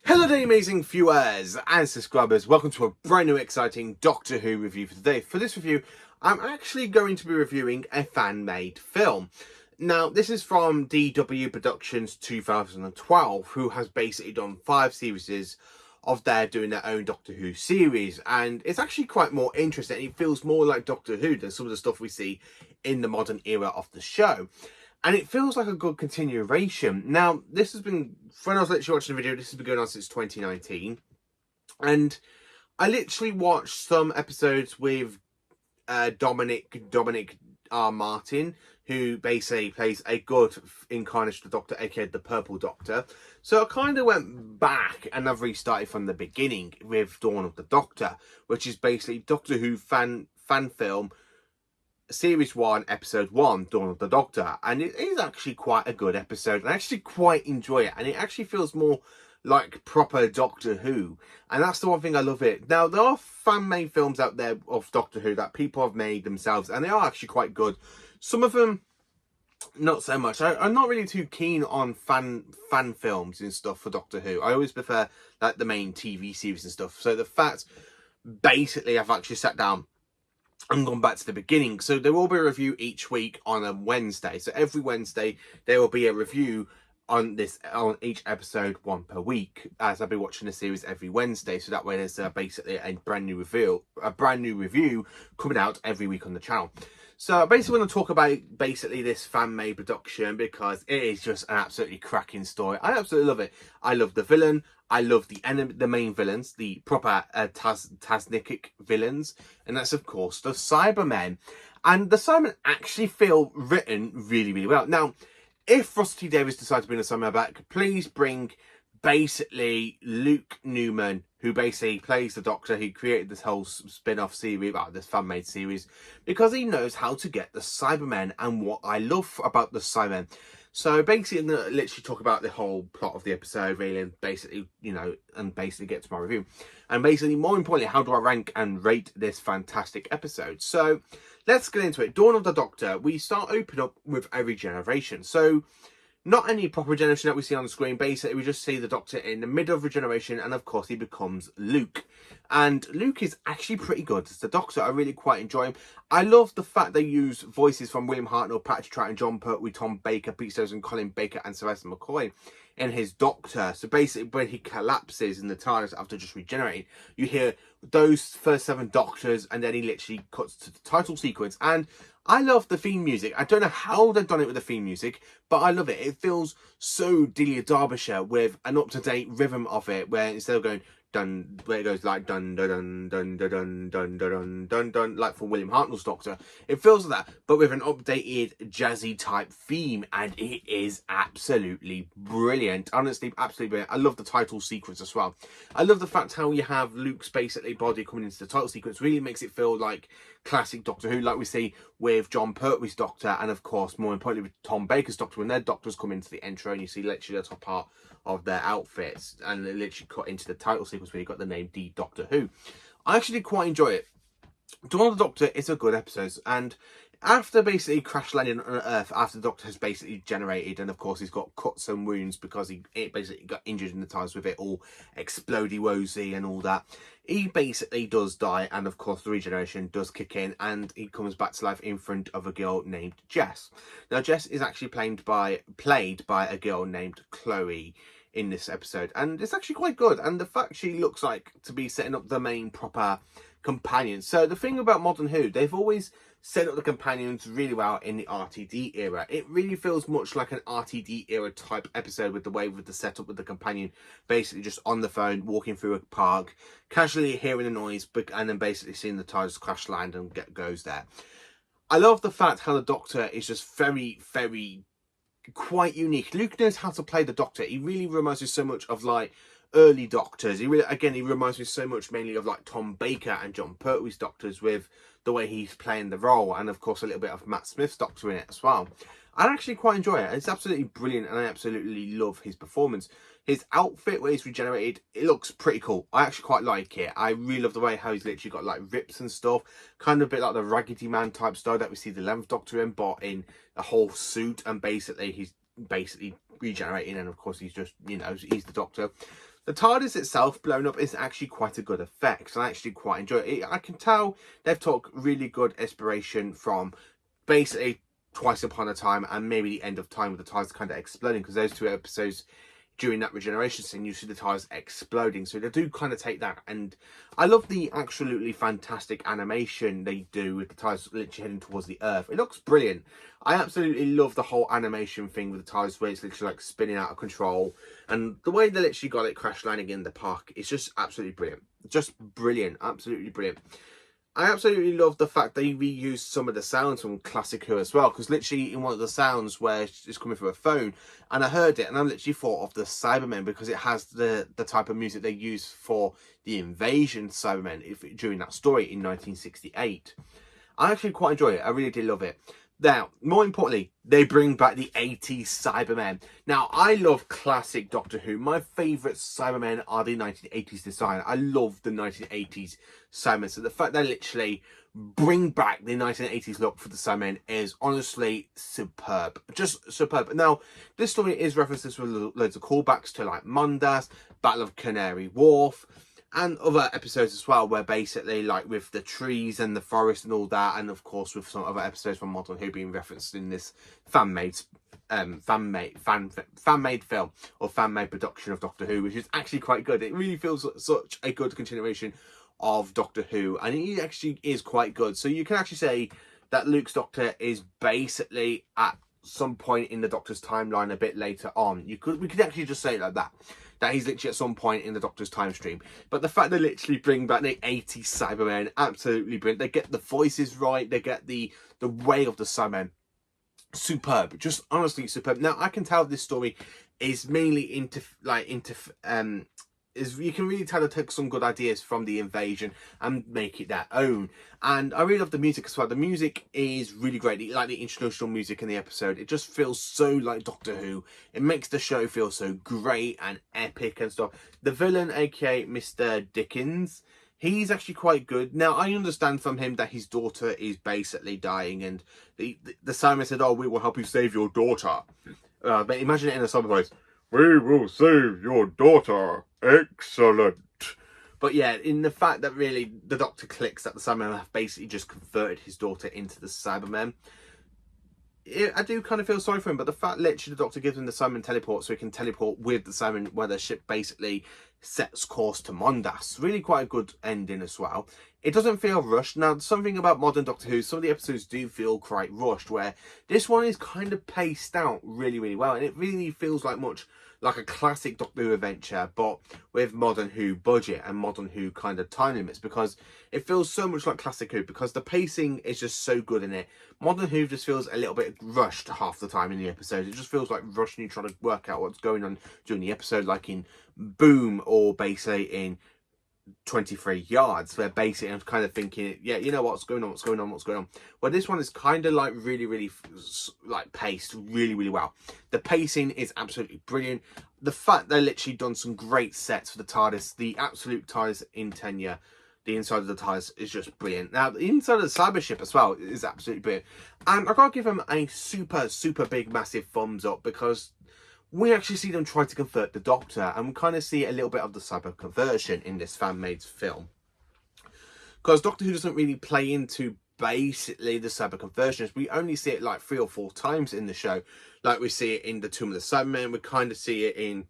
Hello there, amazing viewers and subscribers. Welcome to a brand new exciting Doctor Who review for today. For this review, I'm actually going to be reviewing a fan-made film. Now, this is from DW Productions 2012, who has basically done 5 series of doing their own Doctor Who series, and it's actually quite more interesting. It feels more like Doctor Who than some of the stuff we see in the modern era of the show. And it feels like a good continuation. Now, this has been, when I was literally watching the video, this has been going on since 2019. And I literally watched some episodes with Dominic R. Martin, who basically plays a good incarnation of the Doctor, aka the Purple Doctor. So I kind of went back and I've restarted from the beginning with Dawn of the Doctor, which is basically Doctor Who fan film, Series 1, Episode 1, Dawn of the Doctor. And it is actually quite a good episode. I actually quite enjoy it. And it actually feels more like proper Doctor Who. And that's the one thing I love it. Now, there are fan-made films out there of Doctor Who that people have made themselves. And they are actually quite good. Some of them, not so much. I'm not really too keen on fan films and stuff for Doctor Who. I always prefer like the main TV series and stuff. So the fact, basically, I've actually sat down and gone back to the beginning. So there will be a review each week on a Wednesday. So every Wednesday there will be a review on each episode, one per week, as I'll be watching the series every Wednesday. So that way there's basically a brand new review coming out every week on the channel. So I basically want to talk about basically this fan-made production because it is just an absolutely cracking story. I absolutely love it. I love the villain. I love the main villains, the proper Tasnikic villains, and that's of course the Cybermen. And the Cybermen actually feel written really, really well. Now, if Russell T Davies decides to bring the Cybermen back, please bring basically Luke Newman, who basically plays the Doctor. He created this whole spin-off series, this fan-made series, because he knows how to get the Cybermen and what I love about the Cybermen. So basically, I'm going to literally talk about the whole plot of the episode, really, and basically, get to my review. And basically, more importantly, how do I rank and rate this fantastic episode? So let's get into it. Dawn of the Doctor, we start open up with a regeneration. So not any proper regeneration that we see on the screen. Basically, we just see the Doctor in the middle of regeneration, and of course, he becomes Luke. And Luke is actually pretty good as the Doctor. I really quite enjoy him. I love the fact they use voices from William Hartnell, Patrick Troughton, John Pertwee, Tom Baker, Pete Stokes, Colin Baker, and Sylvester McCoy in his Doctor. So basically, when he collapses in the TARDIS after just regenerating, you hear those first 7 Doctors, and then he literally cuts to the title sequence. And I love the theme music. I don't know how they've done it with the theme music, but I love it. It feels so Delia Derbyshire with an up-to-date rhythm of it, where instead of going dun, where it goes like dun dun dun dun dun dun dun dun dun dun, like for William Hartnell's Doctor, it feels like that, but with an updated jazzy type theme, and it is absolutely brilliant. Honestly, absolutely brilliant. I love the title sequence as well. I love the fact how you have Luke's basically body coming into the title sequence. Really makes it feel like classic Doctor Who, like we see with John Pertwee's Doctor, and of course, more importantly, with Tom Baker's Doctor, when their Doctors come into the intro and you see literally the top part of their outfits, and they literally cut into the title sequence where you got the name D Doctor Who. I actually quite enjoy it. Dawn of the Doctor is a good episode, and after basically crash landing on Earth, after the Doctor has basically generated, and of course he's got cuts and wounds because he basically got injured in the TARDIS with it all explodey wozy and all that, he basically does die, and of course the regeneration does kick in, and he comes back to life in front of a girl named Jess. Now Jess is actually played by a girl named Chloe in this episode, and it's actually quite good. And the fact she looks like to be setting up the main proper companions. So the thing about Modern Who, they've always set up the companions really well in the RTD era. It really feels much like an RTD era type episode with the setup with the companion basically just on the phone, walking through a park, casually hearing a noise, and then basically seeing the TARDIS crash land and goes there. I love the fact how the Doctor is just very, very quite unique. Luke knows how to play the Doctor. He really reminds me so much of like early Doctors. He reminds me so much mainly of like Tom Baker and John Pertwee's Doctors, with the way he's playing the role, and of course a little bit of Matt Smith's Doctor in it as well. I actually quite enjoy it. It's absolutely brilliant, and I absolutely love his performance. His outfit where he's regenerated, it looks pretty cool. I actually quite like it. I really love the way how he's literally got like rips and stuff, kind of a bit like the Raggedy Man type style that we see the 11th Doctor in, but in a whole suit, and basically he's regenerating, and of course he's just, he's the Doctor. The TARDIS itself blown up is actually quite a good effect, and I actually quite enjoy it. I can tell they've took really good inspiration from basically Twice Upon a Time and maybe The End of Time with the TARDIS kind of exploding, because those two episodes during that regeneration scene, you see the TARDIS exploding. So they do kind of take that, and I love the absolutely fantastic animation they do with the TARDIS literally heading towards the Earth. It looks brilliant. I absolutely love the whole animation thing with the TARDIS where it's literally like spinning out of control, and the way they literally got it crash landing in the park is just absolutely brilliant. Just brilliant, absolutely brilliant. I absolutely love the fact they reused some of the sounds from Classic Who as well, because literally in one of the sounds where it's coming through a phone, and I heard it and I literally thought of the Cybermen, because it has the type of music they use for the invasion Cybermen during that story in 1968. I actually quite enjoy it. I really did love it. Now, more importantly, they bring back the 80s Cybermen. Now, I love classic Doctor Who. My favourite Cybermen are the 1980s design. I love the 1980s Cybermen. So the fact they literally bring back the 1980s look for the Cybermen is honestly superb. Just superb. Now, this story is references with loads of callbacks to like Mondas, Battle of Canary Wharf, and other episodes as well, where basically like with the trees and the forest and all that, and of course with some other episodes from Modern Who being referenced in this fan-made film or fan-made production of Doctor Who, which is actually quite good. It really feels such a good continuation of Doctor Who, and it actually is quite good. So you can actually say that Luke's Doctor is basically at some point in the Doctor's timeline a bit later on. We could actually just say it like that he's literally at some point in the Doctor's time stream. But the fact they literally bring back the 80s Cybermen, absolutely brilliant. They get the voices right, they get the way of the Cybermen. Superb, just honestly superb. Now I can tell this story is mainly you can really tell they took some good ideas from the invasion and make it their own. And I really love the music as well. The music is really great. Like the instrumental music in the episode, it just feels so like Doctor Who. It makes the show feel so great and epic and stuff. The villain, aka Mr. Dickens, he's actually quite good. Now, I understand from him that his daughter is basically dying, and the Simon said, "Oh, we will help you save your daughter." But imagine it in a Southern voice. "We will save your daughter. Excellent." But yeah, in the fact that really the Doctor clicks that the Cybermen have basically just converted his daughter into the Cybermen, I do kind of feel sorry for him. But the fact literally the Doctor gives him the Cybermen teleport so he can teleport with the Cybermen where the ship basically sets course to Mondas. Really quite a good ending as well. It doesn't feel rushed. Now, something about modern Doctor Who, some of the episodes do feel quite rushed, where this one is kind of paced out really, really well. And it really feels like much like a classic Doctor Who adventure, but with Modern Who budget and Modern Who kind of time limits, because it feels so much like classic Who, because the pacing is just so good in it. Modern Who just feels a little bit rushed half the time in the episode. It just feels like rushed and you trying to work out what's going on during the episode, like in Boom or basically in 23 Yards, where basically I'm kind of thinking, yeah, you know what's going on. Well, this one is kind of like really like paced really, really well. The pacing is absolutely brilliant. The fact they literally done some great sets for the TARDIS, the absolute TARDIS in tenure, the inside of the TARDIS is just brilliant. Now, the inside of the cyber ship as well is absolutely brilliant. And I gotta give them a super big massive thumbs up, because we actually see them try to convert the Doctor, and we kind of see a little bit of the cyber conversion in this fan-made film. Because Doctor Who doesn't really play into basically the cyber conversions. We only see it like 3 or 4 times in the show. Like we see it in the Tomb of the Cybermen, we kind of see it in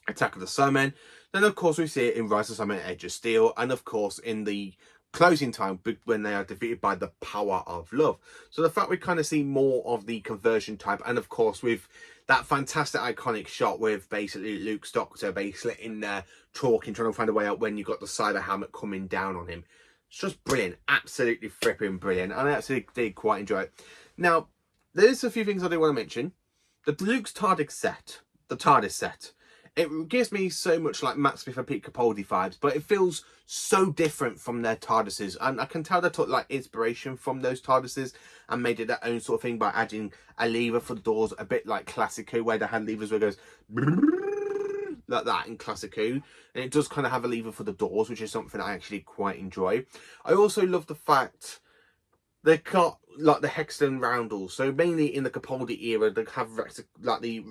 Attack of the Cybermen. Then of course we see it in Rise of Cybermen, Edge of Steel, and of course in the closing time when they are defeated by the power of love. So the fact we kind of see more of the conversion type, and of course with that fantastic iconic shot with basically Luke's Doctor basically in there talking, trying to find a way out when you got the cyber helmet coming down on him. It's just brilliant, absolutely flipping brilliant, and I actually did quite enjoy it. Now, there's a few things I do want to mention. The Luke's TARDIS set, it gives me so much like Matt Smith and Pete Capaldi vibes, but it feels so different from their TARDISes. And I can tell they took like inspiration from those TARDISes and made it their own sort of thing by adding a lever for the doors, a bit like Classic Who, where they had levers where it goes like that in Classic Who. And it does kind of have a lever for the doors, which is something I actually quite enjoy. I also love the fact they got like the hexagon roundels. So mainly in the Capaldi era, they have like the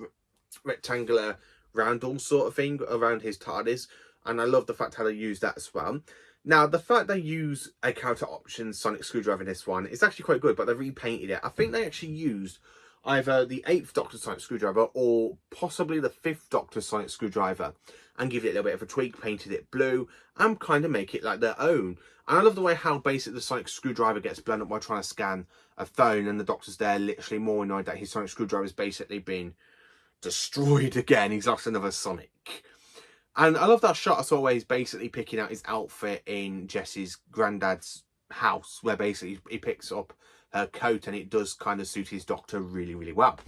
rectangular roundel sort of thing around his TARDIS, and I love the fact how they use that as well. Now, the fact they use a character option sonic screwdriver in this one is actually quite good, but they repainted it. I think they actually used either the 8th Doctor sonic screwdriver or possibly the 5th Doctor sonic screwdriver and give it a little bit of a tweak, painted it blue, and kind of make it like their own. And I love the way how basic the sonic screwdriver gets blown up while trying to scan a phone, and the Doctor's there literally more annoyed that his sonic screwdriver is basically been destroyed again. He's lost another Sonic. And I love that shot as always, basically picking out his outfit in Jessie's granddad's house, where basically he picks up her coat and it does kind of suit his Doctor really, really well.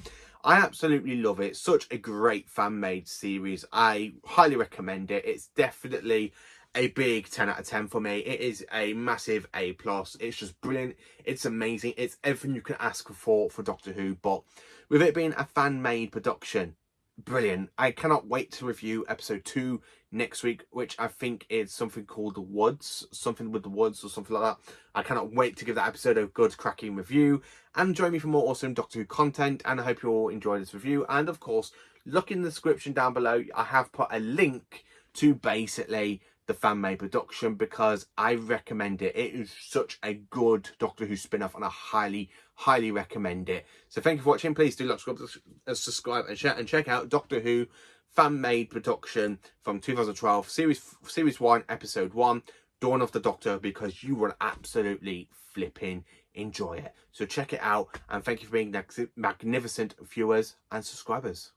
I absolutely love it. Such a great fan-made series. I highly recommend it. It's definitely a big 10 out of 10 for me. It is a massive A+. It's just brilliant. It's amazing. It's everything you can ask for Doctor Who, but with it being a fan-made production, brilliant. I cannot wait to review episode 2 next week, which I think is something called The Woods, something with the Woods or something like that. I cannot wait to give that episode a good cracking review, and join me for more awesome Doctor Who content, and I hope you all enjoy this review. And of course, look in the description down below. I have put a link to basically the fan-made production because I recommend it. It is such a good Doctor Who spin-off, and I highly recommend it. So thank you for watching. Please do like, subscribe and share, and check out Doctor Who fan-made production from 2012, series 1, episode 1, Dawn of the Doctor, because you will absolutely flipping enjoy it. So check it out, and thank you for being magnificent viewers and subscribers.